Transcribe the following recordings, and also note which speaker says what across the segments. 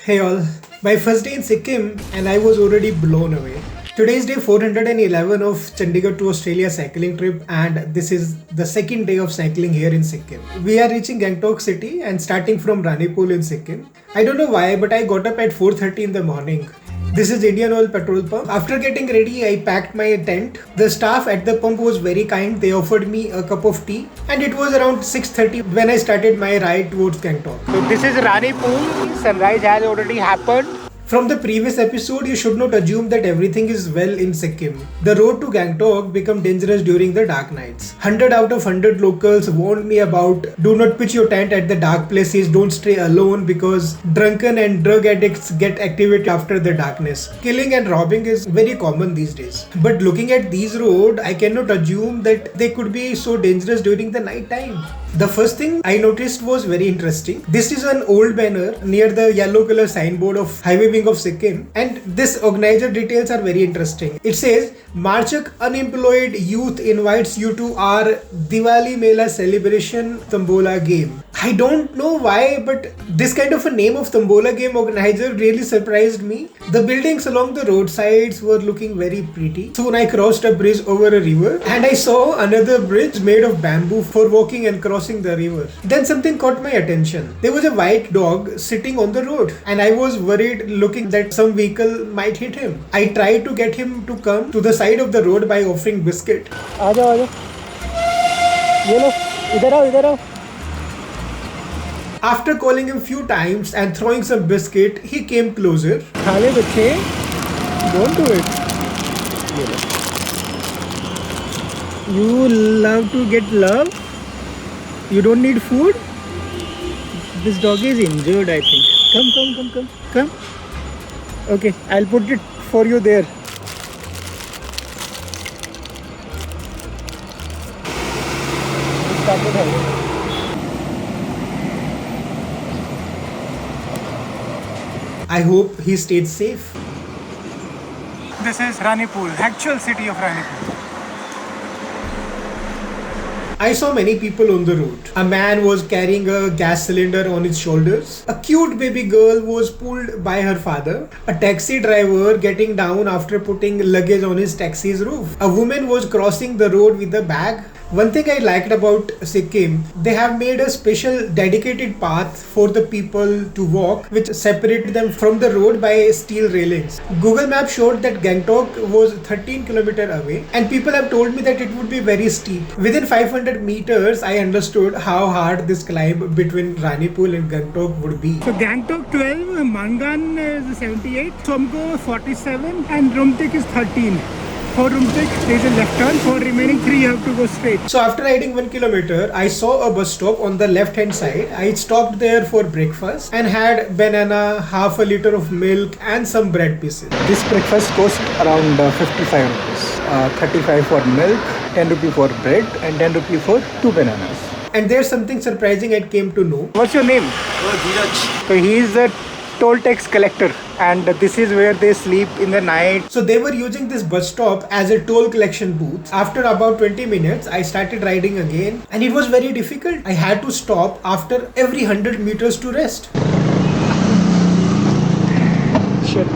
Speaker 1: Hey all, my first day in Sikkim and I was already blown away. Today is day 411 of Chandigarh to Australia cycling trip and this is the second day of cycling here in Sikkim. We are reaching Gangtok city and starting from Ranipul in Sikkim. I don't know why but I got up at 4:30 in the morning. This is Indian Oil petrol pump. After getting ready, I packed my tent. The staff at the pump was very kind. They offered me a cup of tea and it was around 6:30 when I started my ride towards Gangtok.
Speaker 2: So this is Ranipul. Sunrise has already happened.
Speaker 1: From the previous episode, you should not assume that everything is well in Sikkim. The road to Gangtok become dangerous during the dark nights. 100 out of 100 locals warned me about do not pitch your tent at the dark places, don't stay alone because drunken and drug addicts get activated after the darkness. Killing and robbing is very common these days. But looking at these roads, I cannot assume that they could be so dangerous during the night time. The first thing I noticed was very interesting. This is an old banner near the yellow color signboard of Highway Wing of Sikkim and this organizer details are very interesting. It says Marchak Unemployed Youth invites you to our Diwali Mela celebration Tombola game. I don't know why but this kind of a name of Tombola game organizer really surprised me. The buildings along the roadsides were looking very pretty. Soon I crossed a bridge over a river and I saw another bridge made of bamboo for walking and crossing the river. Then something caught my attention. There was a white dog sitting on the road and I was worried looking that some vehicle might hit him. I tried to get him to come to the side of the road by offering biscuit.
Speaker 2: आजा ये लो इधर आओ
Speaker 1: After calling him few times and throwing some biscuit, he came closer.
Speaker 2: खाले बच्चे don't do it. You love to get love. You don't need food. This dog is injured, I think. Come. Okay, I'll put it for you there.
Speaker 1: I hope he stayed safe.
Speaker 2: This is Ranipul, actual city of Ranipul.
Speaker 1: I saw many people on the road. A man was carrying a gas cylinder on his shoulders. A cute baby girl was pulled by her father. A taxi driver getting down after putting luggage on his taxi's roof. A woman was crossing the road with a bag. One thing I liked about Sikkim, they have made a special dedicated path for the people to walk which separated them from the road by steel railings. Google Maps showed that Gangtok was 13 km away and people have told me that it would be very steep. Within 500 meters, I understood how hard this climb between Ranipul and Gangtok would be.
Speaker 2: So Gangtok 12, Mangan is 78, Somko 47 and Rumtik is 13. For Rumtik, there is a left turn. For remaining 3, you have to go straight.
Speaker 1: So after riding 1 kilometer, I saw a bus stop on the left hand side. I stopped there for breakfast and had banana, half a liter of milk and some bread pieces.
Speaker 2: This breakfast cost around 55 rupees. 35 for milk, 10 rupee for bread and 10 rupee for 2 bananas.
Speaker 1: And there's something surprising I came to know.
Speaker 2: What's your name?
Speaker 3: Dheeraj.
Speaker 2: So he is the toll tax collector and this is where they sleep in the night.
Speaker 1: So they were using this bus stop as a toll collection booth. After about 20 minutes, I started riding again and it was very difficult. I had to stop after every 100 meters to rest.
Speaker 2: Shit.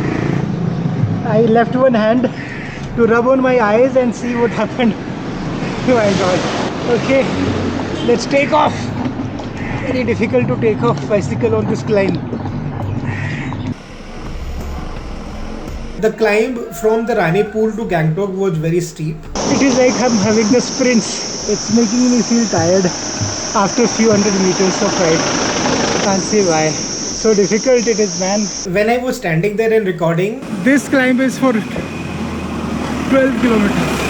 Speaker 2: I left one hand to rub on my eyes and see what happened. Oh my god. Okay, let's take off. Very difficult to take off bicycle on this climb.
Speaker 1: The climb from the Ranipul to Gangtok was very steep.
Speaker 2: It is like I'm having the sprints. It's making me feel tired after a few hundred meters of ride. Can't see why. So difficult it is, man.
Speaker 1: When I was standing there and recording,
Speaker 2: This climb is for 12 kilometers.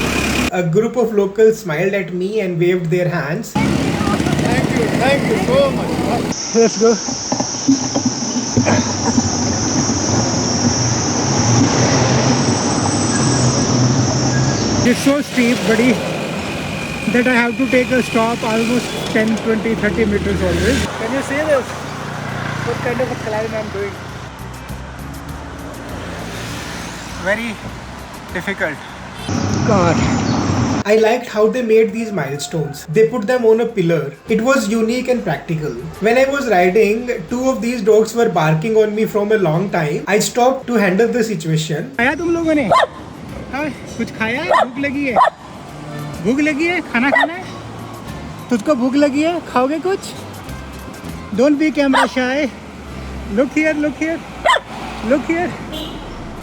Speaker 1: a group of locals smiled at me and waved their hands.
Speaker 3: Thank you so much.
Speaker 2: Let's go. It's so steep, buddy, that I have to take a stop almost 10, 20, 30 meters always. Can you see this? What kind of a climb I'm doing? Very difficult. God,
Speaker 1: I liked how they made these milestones. They put them on a pillar. It was unique and practical. When I was riding, two of these dogs were barking on me from a long time. I stopped to handle the situation.
Speaker 2: खाया तुम लोगों ने? हाँ, कुछ खाया है? भूख लगी है? भूख लगी है? खाना खाना है? तुझको भूख लगी है? खाओगे कुछ? Don't be camera shy. Look here, look here. Look here.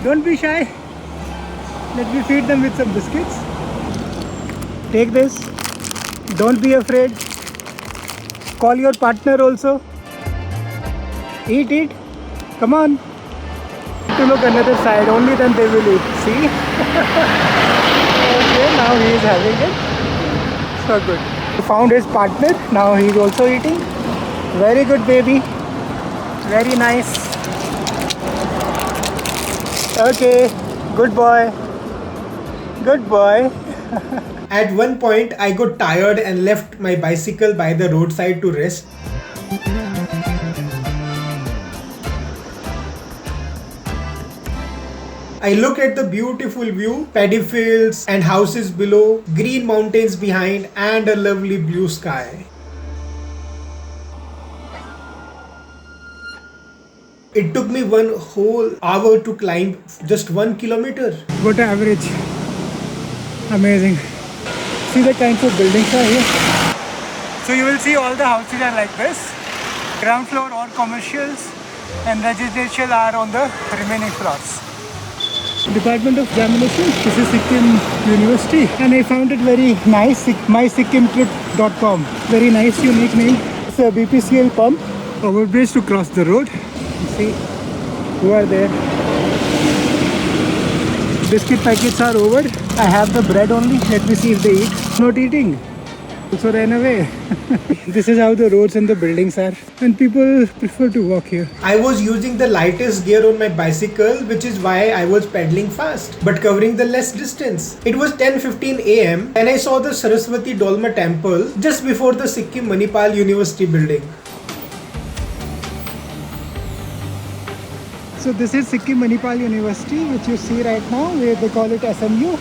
Speaker 2: Don't be shy. Let me feed them with some biscuits. Take this. Don't be afraid. Call your partner also. Eat, eat. Come on. To look another side, only then they will eat. See? Okay, now he is having it. So good. He found his partner. Now he is also eating. Very good, baby. Very nice. Okay. Good boy. Good boy.
Speaker 1: At one point, I got tired and left my bicycle by the roadside to rest. I looked at the beautiful view, paddy fields and houses below, green mountains behind and a lovely blue sky. It took me one whole hour to climb just 1 kilometer.
Speaker 2: What average. Amazing. See the kinds of buildings are here. So you will see all the houses are like this. Ground floor or commercials and residential are on the remaining floors. Department of Examination. This is Sikkim University and I found it very nice. mysikkimtrip.com. Very nice, unique name. It's a BPCL pump. Overbridge to cross the road. See who are there. Biscuit packets are over. I have the bread only. Let me see if they eat. Not eating. Also ran away. This is how the roads and the buildings are. And people prefer to walk here.
Speaker 1: I was using the lightest gear on my bicycle, which is why I was pedaling fast, but covering the less distance. It was 10:15 AM and I saw the Saraswati Dolma temple just before the Sikkim Manipal University building.
Speaker 2: So this is Sikkim Manipal University, which you see right now, where they call it SMU.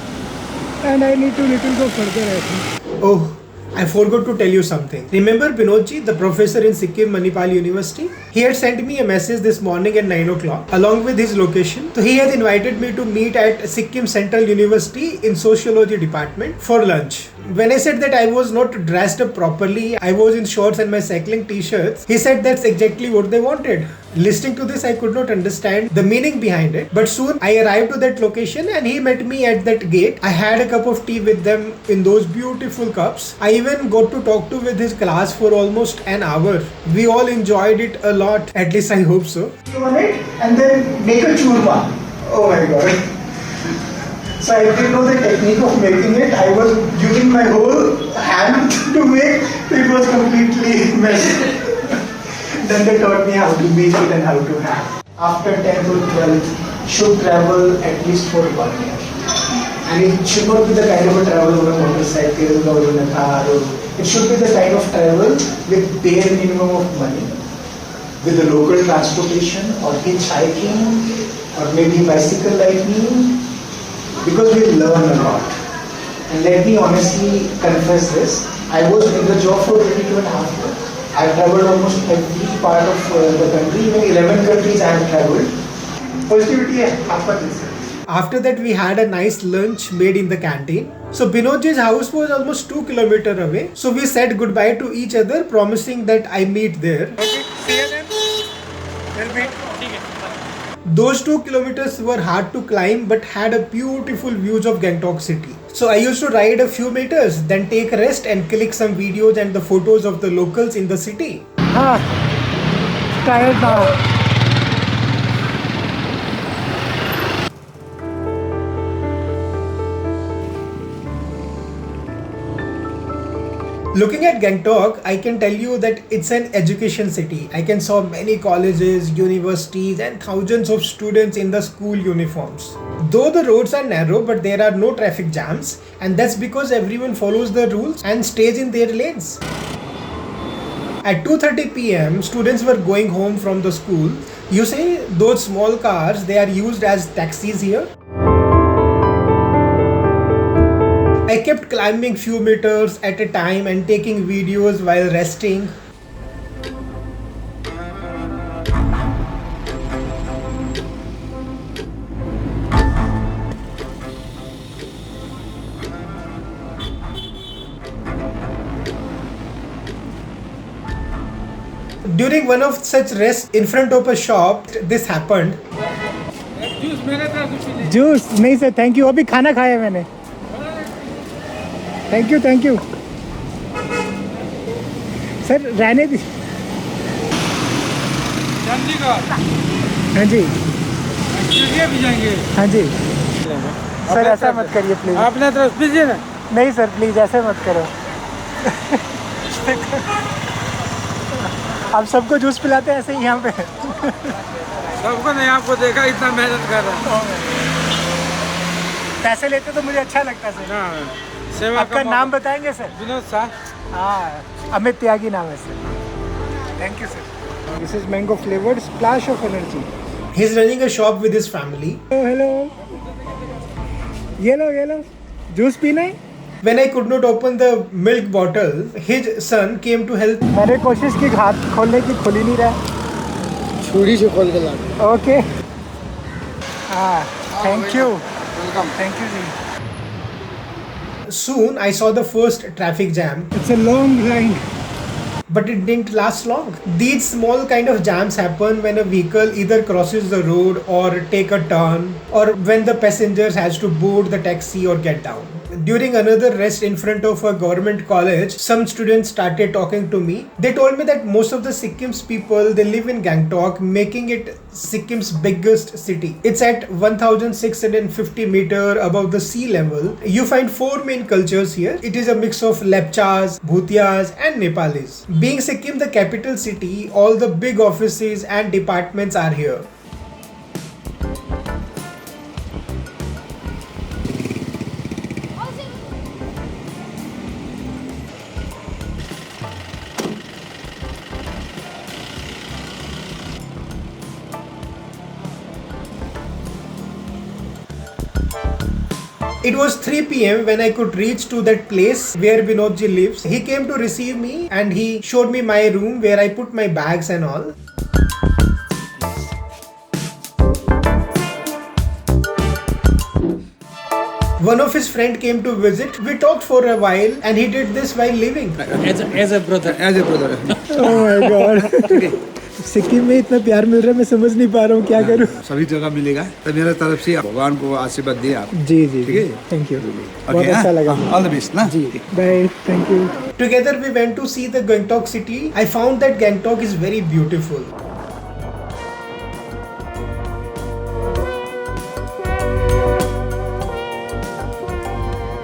Speaker 2: And I need to little go further, I think.
Speaker 1: Oh, I forgot to tell you something. Remember Binodji, the professor in Sikkim Manipal University? He had sent me a message this morning at 9 o'clock along with his location. So he had invited me to meet at Sikkim Central University in Sociology department for lunch. When I said that I was not dressed up properly, I was in shorts and my cycling t-shirts, he said that's exactly what they wanted. Listening to this, I could not understand the meaning behind it. But soon I arrived to that location and he met me at that gate. I had a cup of tea with them in those beautiful cups. I even got to talk to with his class for almost an hour. We all enjoyed it a lot. At least I hope so.
Speaker 2: On it and then make a churma.
Speaker 1: Oh my god.
Speaker 2: So I didn't know the technique of making it. I was using my whole hand to make. It was completely messy. Then they taught me how to make it and how to have. After 10th or 12th, should travel at least for 1 year. And it should not be the kind of a travel on a motorcycle or in a car. It should be the kind of travel with bare minimum of money, with the local transportation or hitchhiking or maybe bicycle like me. Because we learn a lot. And let me honestly confess this. I was in the job for 22.5 years. I have traveled almost every part of the country. Even 11 countries I have traveled. Positivity hai.
Speaker 1: After that, we had a nice lunch made in the canteen. So Binodji's house was almost 2 kilometers away. So we said goodbye to each other, promising that I meet there.
Speaker 2: Okay, see you then. We'll meet.
Speaker 1: Those 2 kilometers were hard to climb but had a beautiful views of Gangtok city. So I used to ride a few meters, then take a rest and click some videos and the photos of the locals in the city.
Speaker 2: Tired now.
Speaker 1: Looking at Gangtok, I can tell you that it's an education city. I can saw many colleges, universities and thousands of students in the school uniforms. Though the roads are narrow, but there are no traffic jams, and that's because everyone follows the rules and stays in their lanes. At 2:30 PM, students were going home from the school. You see, those small cars, they are used as taxis here. I kept climbing few meters at a time and taking videos while resting. During one of such rests in front of a shop, this happened.
Speaker 2: Juice नहीं sir, thank you, अभी खाना खाया मैंने. Thank you sir, रहने दी. हाँ जी,
Speaker 3: भी जाएंगे.
Speaker 2: हाँ जी सर, ऐसा मत करिए प्लीज.
Speaker 3: आपने तरफ पीजिए ना.
Speaker 2: नहीं सर, प्लीज ऐसे मत करो. आप सबको जूस पिलाते हैं ऐसे ही यहाँ पे.
Speaker 3: सबको नहीं, आपको देखा इतना मेहनत कर रहा है.
Speaker 2: पैसे लेते तो मुझे अच्छा लगता सर.
Speaker 3: सेवा
Speaker 2: आपका नाम बताएंगे सर?
Speaker 3: विनोद शाह.
Speaker 2: हाँ, अमित त्यागी नाम है sir. Thank you sir. This is mango flavoured splash of energy.
Speaker 1: He's running a shop with his family.
Speaker 2: Hello, ये लो जूस पीना है.
Speaker 1: When I could not open the milk bottle, his son came to help.
Speaker 2: मैंने कोशिश की हाथ खोलने की, खुल ही नहीं रहा.
Speaker 3: छुरी से खोल के ला.
Speaker 2: ओके, हाँ, thank you.
Speaker 3: Welcome.
Speaker 2: Thank you जी.
Speaker 1: Soon I saw the first traffic jam,
Speaker 2: it's a long line.
Speaker 1: but it didn't last long. These small kind of jams happen when a vehicle either crosses the road or take a turn, or when the passengers has to board the taxi or get down. During another rest in front of a government college, some students started talking to me. They told me that most of the Sikkim's people, they live in Gangtok, making it Sikkim's biggest city. It's at 1650 meter above the sea level. You find four main cultures here. It is a mix of Lepchas, Bhutias and Nepalis. Being Sikkim the capital city, all the big offices and departments are here. It was 3 p.m. when I could reach to that place where Binodji lives. He came to receive me and he showed me my room where I put my bags and all. One of his friend came to visit. We talked for a while and he did this while leaving.
Speaker 3: As a brother.
Speaker 2: Oh my God. Sikkim में इतना प्यार मिल रहा है, मैं समझ नहीं पा रहा हूँ क्या करूँ.
Speaker 3: सभी जगह मिलेगा. तो मेरे तरफ से भगवान को आशीर्वाद दिए आप.
Speaker 2: जी जी,
Speaker 3: ठीक है.
Speaker 2: Thank you. बहुत अच्छा लगा.
Speaker 3: ऑल द बेस्ट ना.
Speaker 2: जी, bye. Thank you.
Speaker 1: Together we went to see the Gangtok city. I found that Gangtok is very beautiful.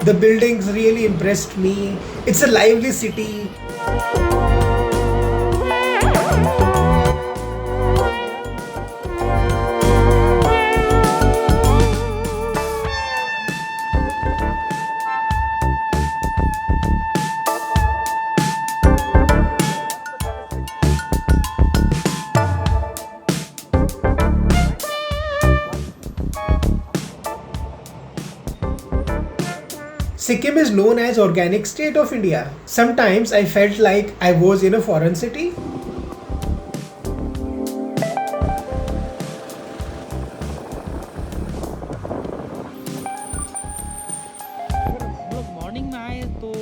Speaker 1: The buildings really impressed me. It's a lively city. Sikkim is known as organic state of India. Sometimes I felt like I was in a foreign city.
Speaker 4: Morning में आए तो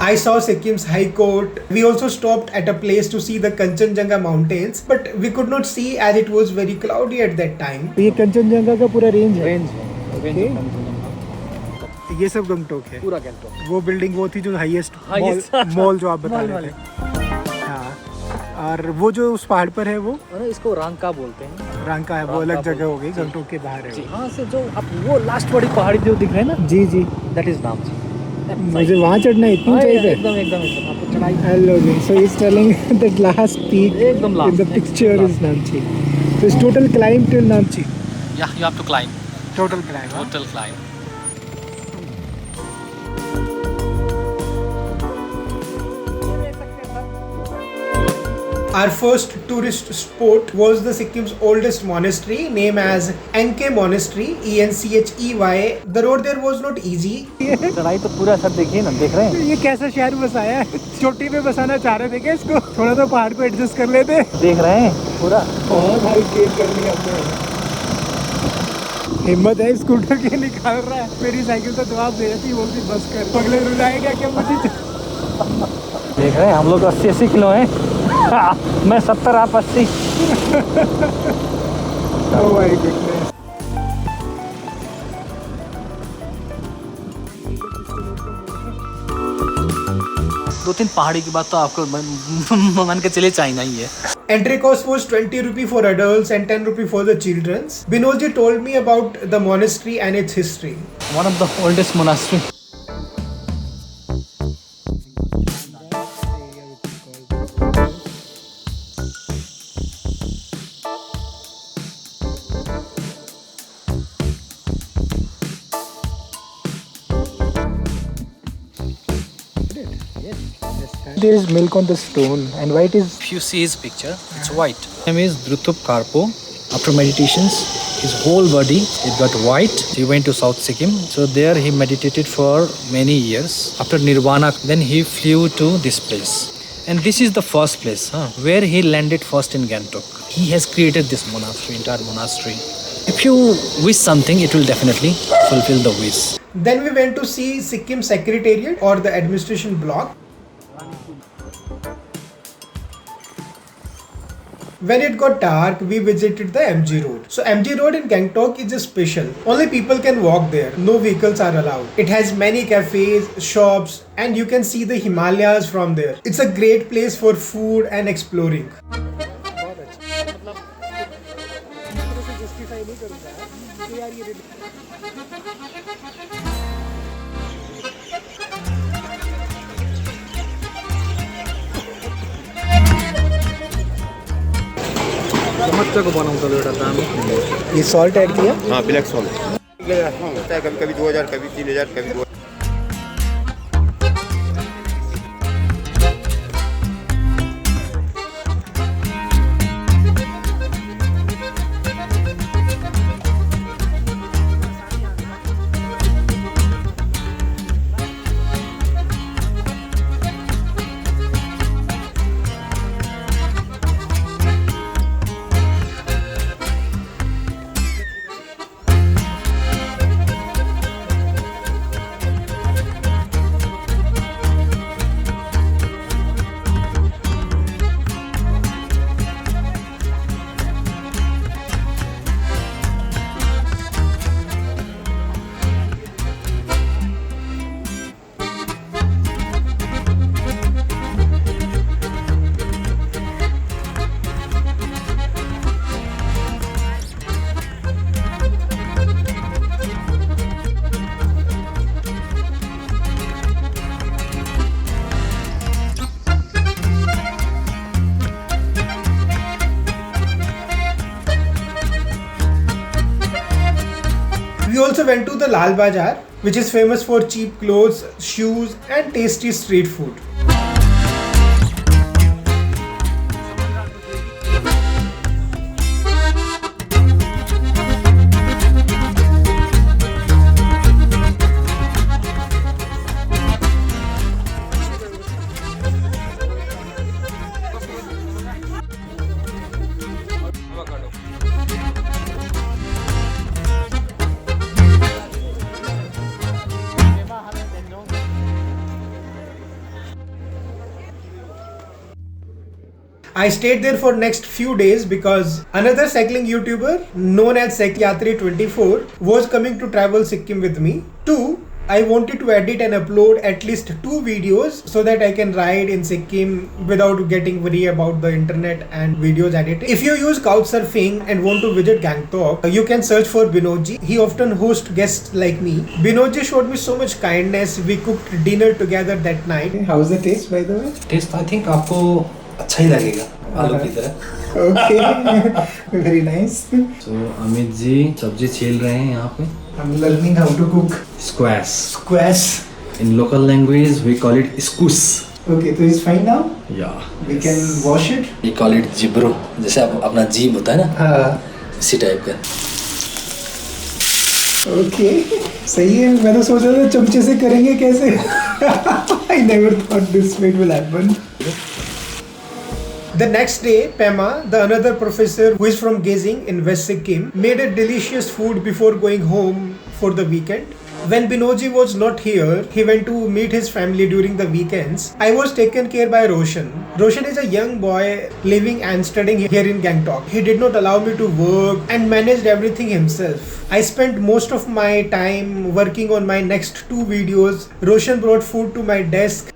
Speaker 1: I saw Sikkim's High Court. We also stopped at a place to see the Kanchenjunga mountains, but we could not see as it was very cloudy at that time.
Speaker 2: ये कंचनजंगा का पूरा range है.
Speaker 4: Range
Speaker 2: ये सब गंगटोक है.
Speaker 4: पूरा गैंगटॉक.
Speaker 2: वो building वो थी जो हाईएस्ट मॉल जो आप बता रहे थे. हाँ, और वो जो उस पहाड़ पर है वो
Speaker 4: इसको रांका बोलते हैं.
Speaker 2: रांका है, वो अलग जगह हो गई, गंगटोक के बाहर है.
Speaker 4: यहाँ से जो आप वो लास्ट वाली पहाड़ी जो दिख रहा है ना,
Speaker 2: जी जी,
Speaker 4: दैट इज नामची.
Speaker 2: मुझे वहाँ चढ़ना है, इतनी ऊंचाई पे.
Speaker 4: एकदम आपको चढ़ाई.
Speaker 2: हेलो जी, so is telling that last peak
Speaker 4: एकदम
Speaker 2: in
Speaker 4: last
Speaker 2: the picture is Namchi. So it's total climb till Namchi.
Speaker 4: Yeah, you have to climb.
Speaker 2: Total climb.
Speaker 4: Total climb.
Speaker 1: Our first tourist spot was the Sikkim's oldest monastery, named as Enche Monastery, ENCHEY. The road there was not easy.
Speaker 4: चढ़ाई तो पूरा sir देखिए ना, देख रहे हैं
Speaker 2: ये कैसा शहर बसाया है? चोटी पे बसाना चाह रहे थे क्या इसको? थोड़ा तो पहाड़ को एडजस्ट कर लेते।
Speaker 4: देख रहे हैं पूरा।
Speaker 2: भाई स्केट करनी हमने। हिम्मत है, स्कूटर के निकाल रहा है। मेरी साइकिल तो जवाब दे रही थी, वो भी बस कर। पगले रुलाएगा क्या मुझे?
Speaker 4: देख रहे हैं हम लोग 80-80 किलो हैं। मैं 70, आप 80।
Speaker 2: Oh my goodness.
Speaker 4: 2-3 पहाड़ी की बात तो आपको मान के चले चाइना ही है।
Speaker 1: Entry cost was 20 rupee for adults and 10 rupee for the children. Binodji told me about the monastery and its history.
Speaker 4: One of the oldest monastery.
Speaker 2: There is milk on the stone, and white is.
Speaker 4: If you see his picture, it's white. His name is Drutup Karpo. After meditations, his whole body it got white. He went to South Sikkim. So there he meditated for many years. After Nirvana, then he flew to this place. And this is the first place where he landed first in Gangtok. He has created this monastery, entire monastery. If you wish something, it will definitely fulfill the wish.
Speaker 1: Then we went to see Sikkim Secretariat or the administration block. When it got dark, we visited the MG Road. So MG Road in Gangtok is just special. Only people can walk there. No vehicles are allowed. It has many cafes, shops, and you can see the Himalayas from there. It's a great place for food and exploring.
Speaker 4: मजाको बनाउँछ एउटा दामी।
Speaker 2: ये salt add किया?
Speaker 5: हाँ, black salt होता है, कभी कभी 2000, कभी 3000, कभी 2000।
Speaker 1: We also went to the Lal Bazaar, which is famous for cheap clothes, shoes, and tasty street food. I stayed there for next few days because another cycling YouTuber known as Cyclyatri24 was coming to travel Sikkim with me. 2. I wanted to edit and upload at least 2 videos so that I can ride in Sikkim without getting worried about the internet and videos editing. If you use couchsurfing and want to visit Gangtok, you can search for Binodji. He often hosts guests like me. Binodji showed me so much kindness. We cooked dinner together that night.
Speaker 2: How's the taste, by the way?
Speaker 4: Taste I think आपको अच्छा ही लगेगा आलू की तरह।
Speaker 2: Okay, very nice.
Speaker 4: तो अमित जी सब्जी छील रहे हैं यहाँ पे।
Speaker 2: I'm learning how to cook
Speaker 4: squash.
Speaker 2: squash.
Speaker 4: In local language we call it squash.
Speaker 2: Okay, so it's fine now.
Speaker 4: Yeah.
Speaker 2: We can wash it.
Speaker 4: We call it jibro. जैसे अपना जीभ होता है ना,
Speaker 2: हाँ.
Speaker 4: इसी टाइप का.
Speaker 2: Okay, सही है. मैं तो सोच रहा था चमचे से करेंगे कैसे. I never thought this way will happen.
Speaker 1: The next day, Pema, the another professor who is from Gazing in West Sikkim, made a delicious food before going home for the weekend. When Binoji was not here, he went to meet his family during the weekends. I was taken care by Roshan. Roshan is a young boy living and studying here in Gangtok. He did not allow me to work and managed everything himself. I spent most of my time working on my next 2 videos. Roshan brought food to my desk.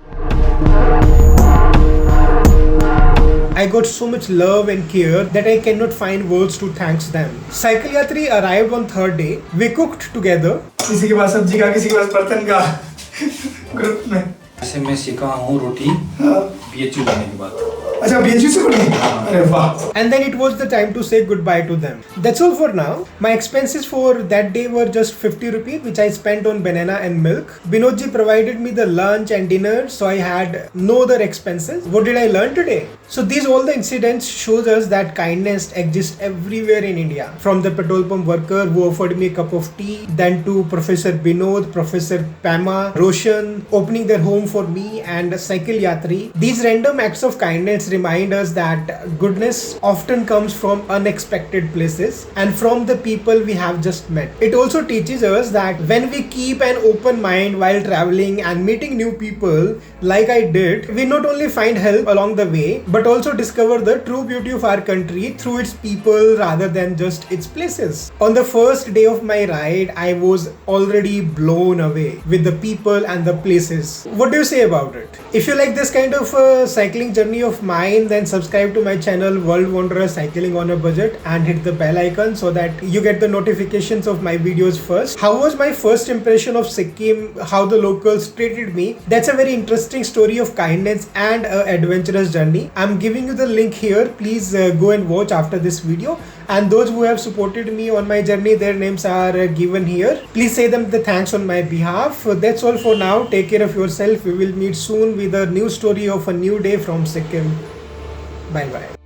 Speaker 1: I got so much love and care that I cannot find words to thank them. Cycle Yatri arrived on 3rd day. We cooked together.
Speaker 2: किसी के पास सब्जी का, किसी के पास बर्तन का. Group में.
Speaker 4: ऐसे मैं सीखा हूँ रोटी BHU लेने के बाद.
Speaker 2: अच्छा, BHU से बनी. अरे वाह.
Speaker 1: And then it was the time to say goodbye to them. That's all for now. My expenses for that day were just 50 rupees, which I spent on banana and milk. Binodji provided me the lunch and dinner, so I had no other expenses. What did I learn today? So these all the incidents shows us that kindness exists everywhere in India. From the petrol pump worker who offered me a cup of tea, then to Professor Binod, Professor Pema, Roshan opening their home for me, and Cycle Yatri. These random acts of kindness remind us that goodness often comes from unexpected places and from the people we have just met. It also teaches us that when we keep an open mind while traveling and meeting new people like I did, we not only find help along the way but also discover the true beauty of our country through its people rather than just its places. On the first day of my ride, I was already blown away with the people and the places. What do you say about it? If you like this kind of cycling journey of mine, then subscribe to my channel World Wanderer Cycling on a Budget and hit the bell icon so that you get the notifications of my videos first. How was my first impression of Sikkim? How the locals treated me? That's a very interesting story of kindness and an adventurous journey. I'm giving you the link here. Please go and watch after this video. And those who have supported me on my journey, their names are given here. Please say them the thanks on my behalf. That's all for now. Take care of yourself. We will meet soon with a new story of a new day from Sikkim. Bye bye.